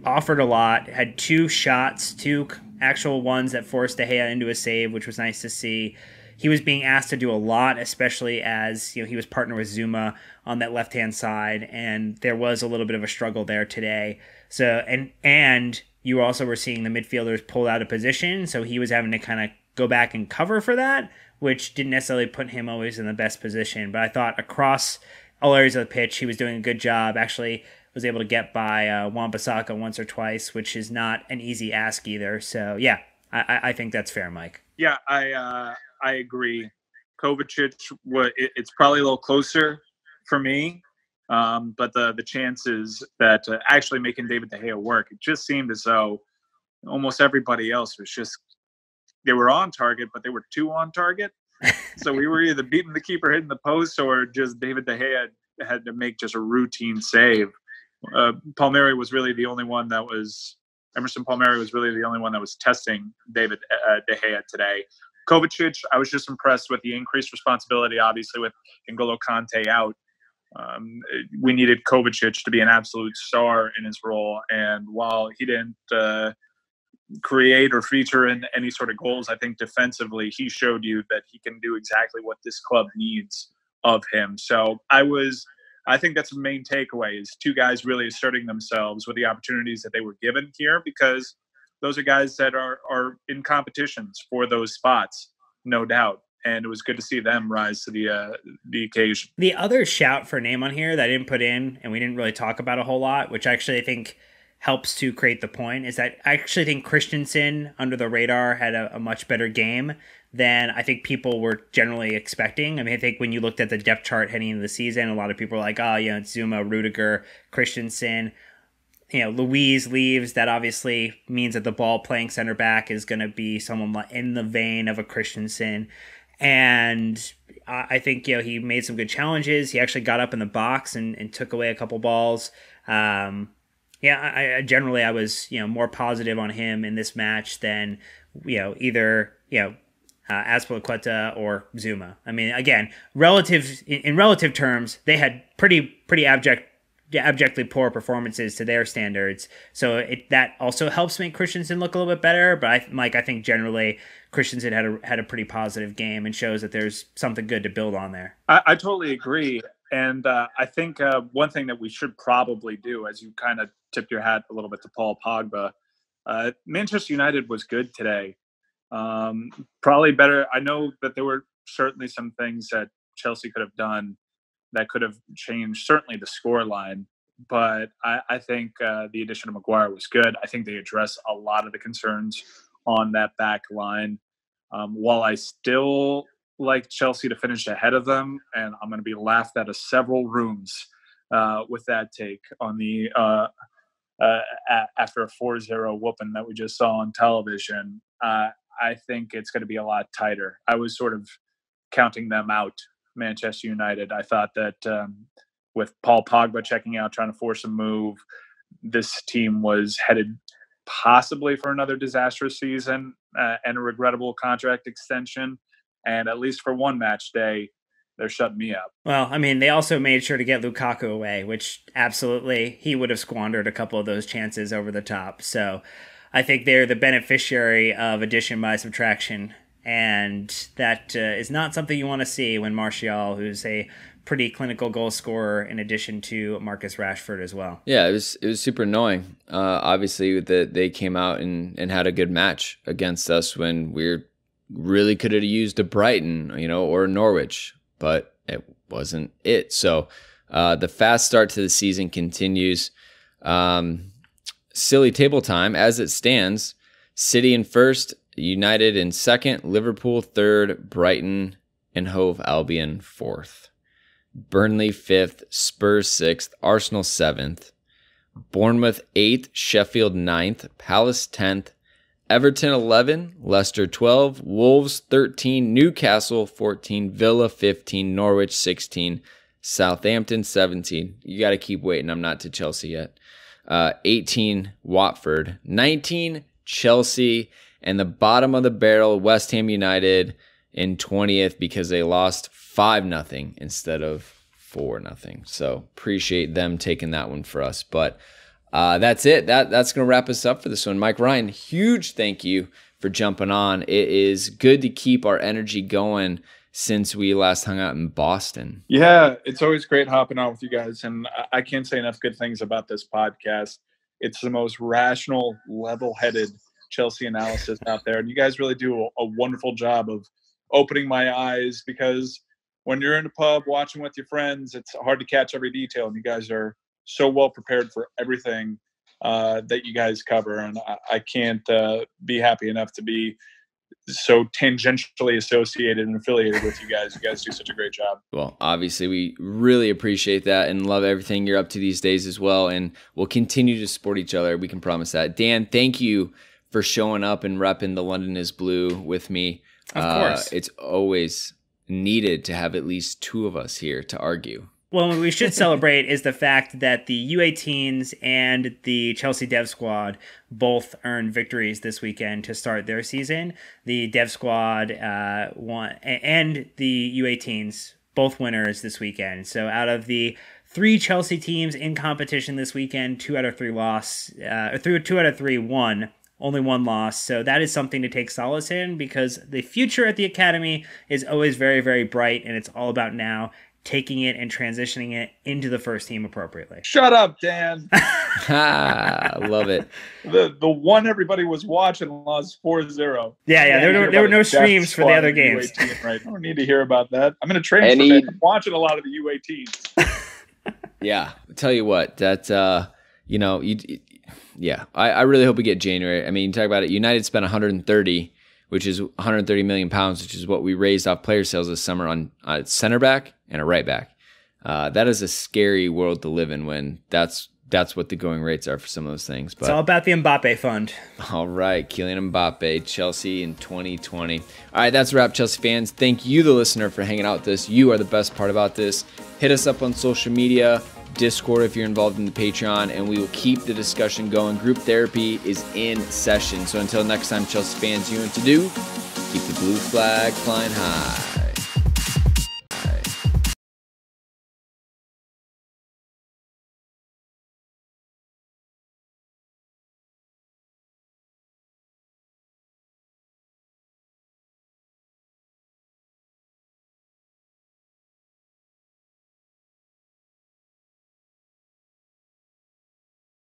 offered a lot, had two shots, two actual ones that forced De Gea into a save, which was nice to see. He was being asked to do a lot, especially as he was partnered with Zouma on that left-hand side, and there was a little bit of a struggle there today. So and you also were seeing the midfielders pulled out of position, so he was having to kind of go back and cover for that, which didn't necessarily put him always in the best position. But I thought across all areas of the pitch, he was doing a good job. Actually was able to get by Wan-Bissaka once or twice, which is not an easy ask either. So, yeah, I think that's fair, Mike. Yeah, I agree. Kovacic, it's probably a little closer for me, but the chances that actually making David De Gea work, it just seemed as though almost everybody else was just, they were on target, but they were too on target. So we were either beating the keeper, hitting the post, or just David De Gea had to make just a routine save. Palmieri was really the only one that was Emerson Palmieri was really the only one that was testing David De Gea today. Kovacic, I was just impressed with the increased responsibility, obviously, with N'Golo Kante out. We needed Kovacic to be an absolute star in his role. And while he didn't create or feature in any sort of goals, I think defensively he showed you that he can do exactly what this club needs of him. So I think that's the main takeaway, is two guys really asserting themselves with the opportunities that they were given here, because those are guys that are in competitions for those spots, no doubt. And it was good to see them rise to the occasion. The other shout for name on here that I didn't put in, and we didn't really talk about a whole lot, which actually I think helps to create the point, is that I actually think Christensen, under the radar, had a much better game than I think people were generally expecting. I mean, I think when you looked at the depth chart heading into the season, a lot of people were like, it's Zouma, Rudiger, Christensen. Ruiz leaves. That obviously means that the ball playing center back is going to be someone in the vein of a Christensen. And I think, he made some good challenges. He actually got up in the box and took away a couple balls. I generally was, more positive on him in this match than, either, Azpilicueta or Zouma. I mean, again, in relative terms, they had pretty abjectly poor performances to their standards. So that also helps make Christensen look a little bit better. But I think generally Christensen had a pretty positive game and shows that there's something good to build on there. I totally agree. And I think one thing that we should probably do, as you kind of tipped your hat a little bit to Paul Pogba, Manchester United was good today. Probably better. I know that there were certainly some things that Chelsea could have done that could have changed certainly the score line. But I think the addition of Maguire was good. I think they addressed a lot of the concerns on that back line. While I still like Chelsea to finish ahead of them, and I'm going to be laughed out of several rooms with that take on the after a 4-0 whooping that we just saw on television. I think it's going to be a lot tighter. I was sort of counting them out, Manchester United. I thought that with Paul Pogba checking out, trying to force a move, this team was headed possibly for another disastrous season and a regrettable contract extension. And at least for one match day, they're shutting me up. Well, I mean, they also made sure to get Lukaku away, which absolutely he would have squandered a couple of those chances over the top. So I think they're the beneficiary of addition by subtraction. And that is not something you want to see when Martial, who's a pretty clinical goal scorer in addition to Marcus Rashford as well. Yeah, it was super annoying. Obviously, that they came out and had a good match against us when we really could have used a Brighton, or Norwich, but it wasn't it. So the fast start to the season continues. Silly table time as it stands. City in first, United in second, Liverpool third, Brighton and Hove Albion fourth. Burnley 5th, Spurs 6th, Arsenal 7th, Bournemouth 8th, Sheffield 9th, Palace 10th, Everton 11, Leicester 12, Wolves 13, Newcastle 14, Villa 15, Norwich 16, Southampton 17. You got to keep waiting. I'm not to Chelsea yet. 18, Watford, 19, Chelsea, and the bottom of the barrel, West Ham United in 20th because they lost 5-0 instead of 4-0. So appreciate them taking that one for us. But that's it. That's going to wrap us up for this one. Mike Ryan, huge thank you for jumping on. It is good to keep our energy going since we last hung out in Boston. Yeah, it's always great hopping on with you guys. And I can't say enough good things about this podcast. It's the most rational, level-headed Chelsea analysis out there. And you guys really do a wonderful job of opening my eyes, because when you're in a pub watching with your friends, it's hard to catch every detail. And you guys are so well prepared for everything that you guys cover. And I can't be happy enough to be so tangentially associated and affiliated with you guys. You guys do such a great job. Well, obviously, we really appreciate that and love everything you're up to these days as well. And we'll continue to support each other. We can promise that. Dan, thank you for showing up and repping the London is Blue with me. Of course. It's always needed to have at least two of us here to argue. Well, what we should celebrate is the fact that the U18s and the Chelsea Dev Squad both earned victories this weekend to start their season. The Dev Squad won, and the U18s, both winners this weekend. So out of the 3 Chelsea teams in competition this weekend, 2 out of 3 won. Only 1 loss. So that is something to take solace in, because the future at the academy is always very, very bright, and it's all about now taking it and transitioning it into the first team appropriately. Shut up, Dan. I love it. The one everybody was watching lost 4-0. Yeah. There were no streams for the other games. Right. I don't need to hear about that. I'm going to transfer that. I'm watching a lot of the U18s. Yeah. I'll tell you what, that, I really hope we get January. I mean, talk about it. United spent 130, which is 130 million pounds, which is what we raised off player sales this summer on a center back and a right back. That is a scary world to live in when that's what the going rates are for some of those things. But it's all about the Mbappe fund. All right, Kylian Mbappe, Chelsea in 2020. All right, that's a wrap, Chelsea fans. Thank you, the listener, for hanging out with us. You are the best part about this. Hit us up on social media, Discord if you're involved in the Patreon, and we will keep the discussion going. Group therapy is in session. So until next time, Chelsea fans, you know what to do. Keep the blue flag flying high.